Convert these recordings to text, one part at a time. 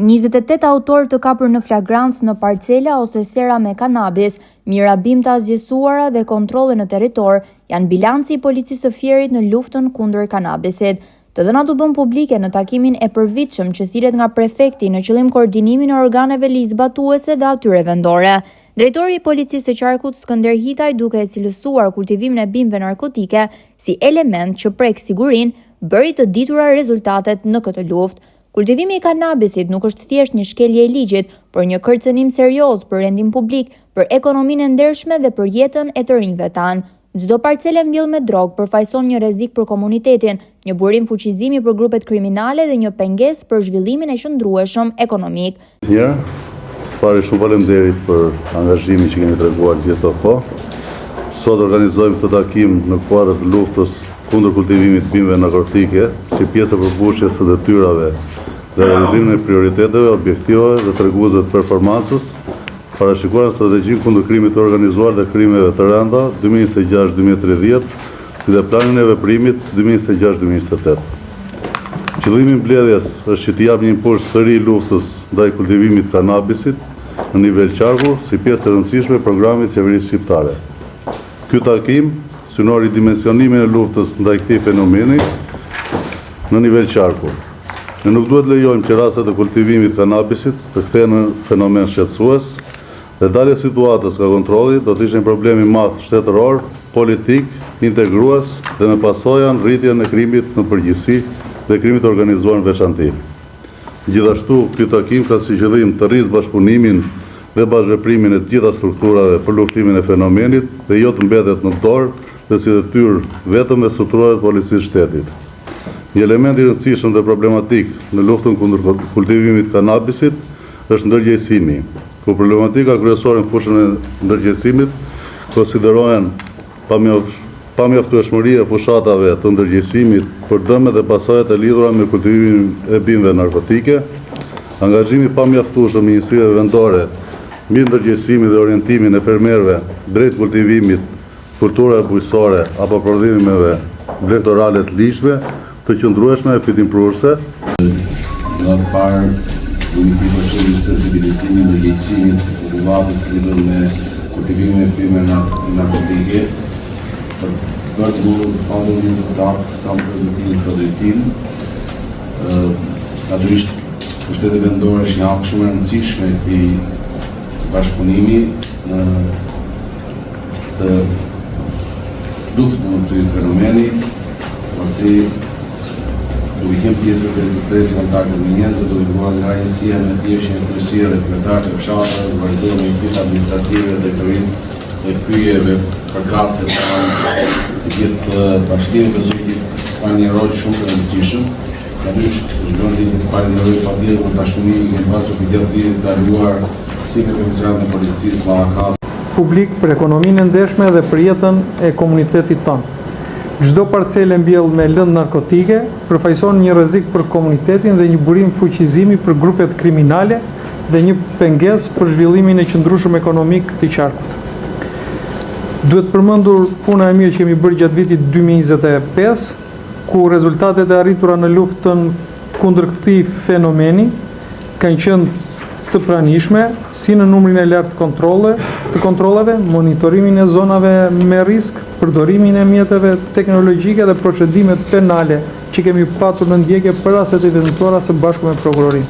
28 autor të kapur në flagrancë në parcela ose sera me kanabis, mirabim të asgjësuara dhe kontrolle në territor janë bilanci i policisë së Fierit në luftën kundër kanabisit. Të dhënat u bën publike në takimin e përvitshëm që thirret nga prefekti në qëllim koordinimin e organeve ligjzbatuese dhe atyre vendore. Drejtori i policisë së Qarkut, Skënder Hitaj, duke e cilësuar kultivimin e bimëve narkotike si element që prek sigurinë, bëri të ditura rezultatet në këtë luftë. Kultivimi i kanabisit nuk është thjesht një shkelje e ligjit, por një kërcënim serioz për rendin publik, për ekonominë e ndershme dhe për jetën e të rinjve tanë. Çdo parcele mbyll me drogë përfaqëson një rrezik për komunitetin, një burim fuqizimi për grupet kriminale dhe një pengesë për zhvillimin e qëndrueshëm ekonomik. Spari shumë faleminderit për angazhimin që keni treguar gjithë këto kohë. Sot organizojmë këtë takim në kuadër të luftës kundër kultivimit të bimëve narkotike, si pjesë e përmbushjes së detyrave dhe realizimin e prioriteteve, objektivave dhe treguesve të performancës, parashikuar në strategjinë kundër krimit të organizuar dhe krimeve të rënda 2026-2030, si dhe planin e veprimit 2026-2028. Qëllimi i mbledhjes është që të japë një impuls të ri luftës ndaj kultivimit të kanabisit në nivel qarku, si pjesë e rëndësishme e programit qeverisë shqiptare. Ky takim synon ridimensionimin e luftës ndaj këtij fenomeni në nivel qarku. Ne nuk duhet lejojmë që rastet e kultivimit të kanabisit të kthehen në fenomen shqetësues dhe dalja e situatës nga kontrolli do të ishte një problem i madh shtetëror, politik, integrues dhe me pasojë rritjen e krimit në përgjithësi dhe krimit organizuar në veçantë. Gjithashtu, ky takim ka si qëllim të rrisë bashkëpunimin dhe bashkëveprimin e të gjitha strukturave për luftimin e fenomenit dhe jo të mbetet në dorë dhe si detyrë vetëm e strukturave të policisë shtetit. Një element i rëndësishëm dhe problematik në luftën kundër kultivimit të kanabisit është ndërgjegjësimi, ku problematika kryesore në fushën e ndërgjegjësimit konsiderohen pamjaftueshmëria e fushatave të ndërgjegjësimit për dëmet dhe pasojat e lidhura me kultivimin e bimëve narkotike, angazhimi pamjaftueshëm i njësive vendore mbi ndërgjegjësimin dhe orientimin e fermerëve drejt kultivimit, kulturave bujqësore apo prodhimeve vektorale të ligjshme, të qëndrueshme e fitimprurëse. Nga të parë, do një përqendrim sensibilizimin dhe ndërgjegjësimit të popullatës lidhur me kultivimin e bimëve narkotike, për të padur një rezultat sa më pozitiv në këtë drejtim. Natyrisht, pushtetet vendore është një hap shumë e rëndësishme e këtij bashkëpunimi në të luftën kundër këtij fenomeni, pasi duke qenë pjesë të drejtë kontaktit me njerëzit, duke luajtur nga njësia me thjeshtje e kryesia dhe kryetarët e fshatrave, vazhdojmë me njësitë administrative dhe drejtorinë e pyjeve përkatëse të gjithë bashkëtimit të zotit ka një rol shumë të rëndësishëm. Natyrisht, zhvendit të falenderoj patjetër për bashkëpunimin që pasur për gjatë vitit të kaluar si me komisionat e policisë Mallakas. Publik për ekonominë e ndershme dhe për jetën e komunitetit tonë. Çdo parcele mbjell me lëndë narkotike përfaqëson një rrezik për komunitetin dhe një burim fuqizimi për grupet kriminale dhe një pengesë për zhvillimin e qëndrueshëm ekonomik të qarkut. Duhet përmendur puna e mirë që kemi bërë gjatë vitit 2025, ku rezultatet e arritura në luftën kundër këtij fenomeni kanë qenë të pranishme, si në numrin e lartë të kontrolleve, monitorimin e zonave me risk, përdorimin e mjeteve teknologjike dhe procedimet penale që kemi patur në ndjekje për rastet e eventuara së bashku me prokurorinë.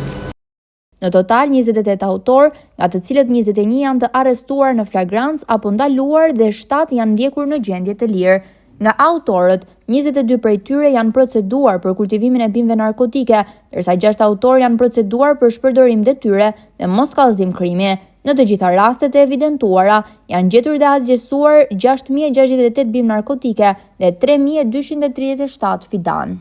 Në total, 28 autor, nga të cilët 21 janë të arrestuar në flagrancë apo ndaluar dhe 7 janë ndjekur në gjendje të lirë. Nga autorët, 22 prej tyre janë proceduar për kultivimin e bimëve narkotike, ndërsa 6 autor janë proceduar për shpërdorim detyre dhe moskallëzim krimi. Në të gjitha rastet e evidentuara, janë gjetur dhe asgjësuar 6.068 bimë narkotike dhe 3.237 fidan.